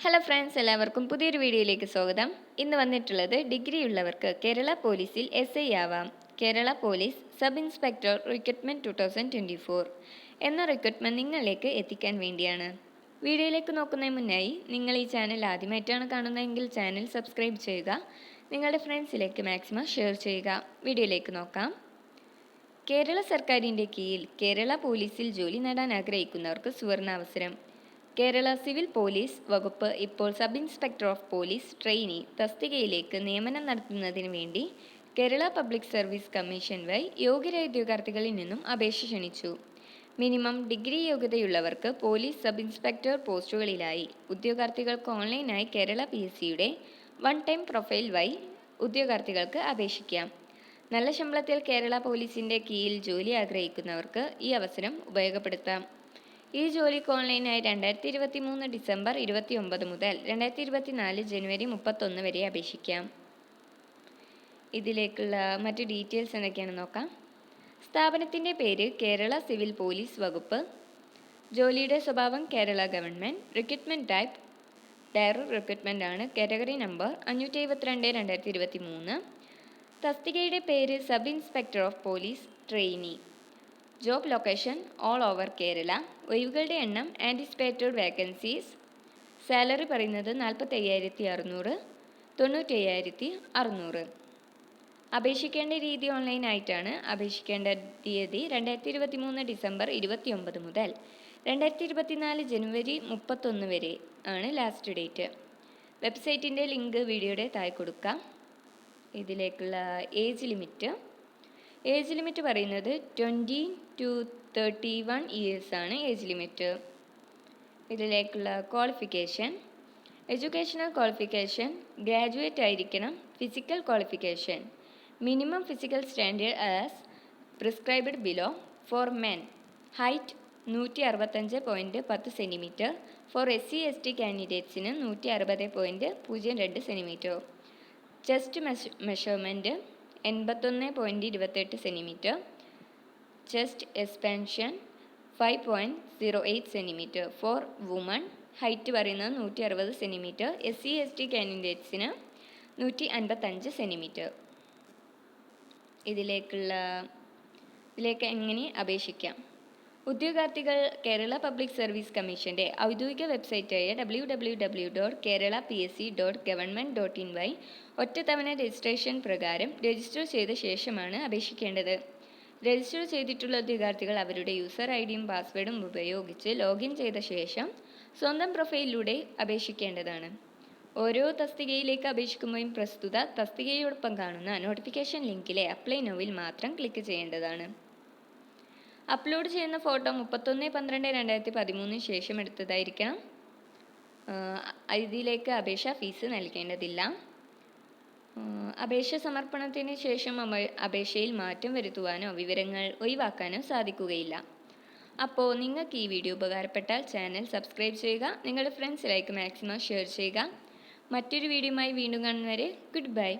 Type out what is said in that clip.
Hello friends, എല്ലാവർക്കും പുതിയൊരു വീഡിയോയിലേക്ക് സ്വാഗതം. ഇന്ന് വന്നിട്ടുള്ളത് ഡിഗ്രിയുള്ളവർക്ക് കേരള പോലീസിൽ SI ആവാം. Kerala police sub inspector recruitment 2024 എന്ന റിക്രൂട്ട്മെൻറ്റ് നിങ്ങളിലേക്ക് എത്തിക്കാൻ വേണ്ടിയാണ്. വീഡിയോയിലേക്ക് നോക്കുന്നതിന് മുന്നായി നിങ്ങൾ ഈ ചാനൽ ആദ്യമായിട്ടാണ് കാണുന്നതെങ്കിൽ ചാനൽ സബ്സ്ക്രൈബ് ചെയ്യുക. നിങ്ങളുടെ ഫ്രണ്ട്സിലേക്ക് മാക്സിമം ഷെയർ ചെയ്യുക. വീഡിയോയിലേക്ക് നോക്കാം. കേരള സർക്കാരിൻ്റെ കീഴിൽ കേരള പോലീസിൽ ജോലി നേടാൻ ആഗ്രഹിക്കുന്നവർക്ക് സുവർണാവസരം. കേരള സിവിൽ പോലീസ് വകുപ്പ് ഇപ്പോൾ sub inspector of police trainee തസ്തികയിലേക്ക് നിയമനം നടത്തുന്നതിന് വേണ്ടി കേരള പബ്ലിക് സർവീസ് കമ്മീഷൻ വഴി യോഗ്യരായ ഉദ്യോഗാർത്ഥികളിൽ നിന്നും അപേക്ഷ ക്ഷണിച്ചു. മിനിമം ഡിഗ്രി യോഗ്യതയുള്ളവർക്ക് പോലീസ് സബ് ഇൻസ്പെക്ടർ പോസ്റ്റുകളിലായി ഉദ്യോഗാർത്ഥികൾക്ക് ഓൺലൈനായി കേരള PSCയുടെ വൺ ടൈം പ്രൊഫൈൽ വഴി ഉദ്യോഗാർത്ഥികൾക്ക് അപേക്ഷിക്കാം. നല്ല ശമ്പളത്തിൽ കേരള പോലീസിൻ്റെ കീഴിൽ ജോലി ആഗ്രഹിക്കുന്നവർക്ക് ഈ അവസരം ഉപയോഗപ്പെടുത്താം. ഈ ജോലിക്ക് ഓൺലൈനായി 2023 ഡിസംബർ 29 മുതൽ 2024 ജനുവരി 31 വരെ അപേക്ഷിക്കാം. ഇതിലേക്കുള്ള മറ്റു ഡീറ്റെയിൽസ് എന്തൊക്കെയാണെന്ന് നോക്കാം. സ്ഥാപനത്തിൻ്റെ പേര് കേരള സിവിൽ പോലീസ് വകുപ്പ്. ജോലിയുടെ സ്വഭാവം Kerala government. Recruitment type direct recruitment ആണ്. Category number 572/2023. തസ്തികയുടെ പേര് sub inspector of police trainee. Job location all over Kerala. ഒഴിവുകളുടെ എണ്ണം ആൻറ്റിസിപ്പേറ്റഡ് വേക്കൻസീസ്. സാലറി പറയുന്നത് 45,600, 95,600. അപേക്ഷിക്കേണ്ട രീതി ഓൺലൈനായിട്ടാണ്. അപേക്ഷിക്കേണ്ട തീയതി 2023 ഡിസംബർ 29 മുതൽ 2024 ജനുവരി 31 വരെ ആണ് ലാസ്റ്റ് ഡേറ്റ്. വെബ്സൈറ്റിൻ്റെ ലിങ്ക് വീഡിയോയുടെ താഴെ കൊടുക്കാം. ഇതിലേക്കുള്ള ഏജ് ലിമിറ്റ് പറയുന്നത് 20 to 31 ഇയേഴ്സ് ആണ് ഏജ് ലിമിറ്റ്. ഇതിലേക്കുള്ള ക്വാളിഫിക്കേഷൻ, എഡ്യൂക്കേഷണൽ ക്വാളിഫിക്കേഷൻ ഗ്രാജുവേറ്റ് ആയിരിക്കണം. Physical qualification minimum physical standard as prescribed below. For men height 165.10 centimetre. For SC/ST കാൻഡിഡേറ്റ്സിന് 160.02 centimetre. Chest measurement 81.28 centimetre. Chest expansion 5.08 centimetre. For woman height പറയുന്നത് 160 centimetre. SC/ST കാൻഡിഡേറ്റ്സിന് 155 centimetre. ഇതിലേക്ക് എങ്ങനെ അപേക്ഷിക്കാം? ഉദ്യോഗാർത്ഥികൾ Kerala public service കമ്മീഷൻ്റെ ഔദ്യോഗിക വെബ്സൈറ്റായ www.keralapsc.government.in വഴി ഒറ്റത്തവണ രജിസ്ട്രേഷൻ പ്രകാരം രജിസ്റ്റർ ചെയ്ത ശേഷമാണ് അപേക്ഷിക്കേണ്ടത്. രജിസ്റ്റർ ചെയ്തിട്ടുള്ള ഉദ്യോഗാർത്ഥികൾ അവരുടെ യൂസർ IDയും പാസ്വേഡും ഉപയോഗിച്ച് ലോഗിൻ ചെയ്ത ശേഷം സ്വന്തം പ്രൊഫൈലിലൂടെ അപേക്ഷിക്കേണ്ടതാണ്. ഓരോ തസ്തികയിലേക്ക് അപേക്ഷിക്കുമ്പോഴും പ്രസ്തുത തസ്തികയോടൊപ്പം കാണുന്ന നോട്ടിഫിക്കേഷൻ ലിങ്കിലെ അപ്ലൈ നൗവിൽ മാത്രം ക്ലിക്ക് ചെയ്യേണ്ടതാണ്. അപ്ലോഡ് ചെയ്യുന്ന ഫോട്ടോ 31/12/2013 ശേഷം എടുത്തതായിരിക്കണം. ഇതിലേക്ക് അപേക്ഷാ ഫീസ് നൽകേണ്ടതില്ല. അപേക്ഷ സമർപ്പണത്തിന് ശേഷം അപേക്ഷയിൽ മാറ്റം വരുത്തുവാനോ വിവരങ്ങൾ ഒഴിവാക്കാനോ സാധിക്കുകയില്ല. അപ്പോൾ നിങ്ങൾക്ക് ഈ വീഡിയോ ഉപകാരപ്പെട്ടാൽ ചാനൽ സബ്സ്ക്രൈബ് ചെയ്യുക. നിങ്ങളുടെ ഫ്രണ്ട്സിലേക്ക് മാക്സിമം ഷെയർ ചെയ്യുക. മറ്റൊരു വീഡിയോയുമായി വീണ്ടും കാണുന്നവരെ ഗുഡ് ബൈ.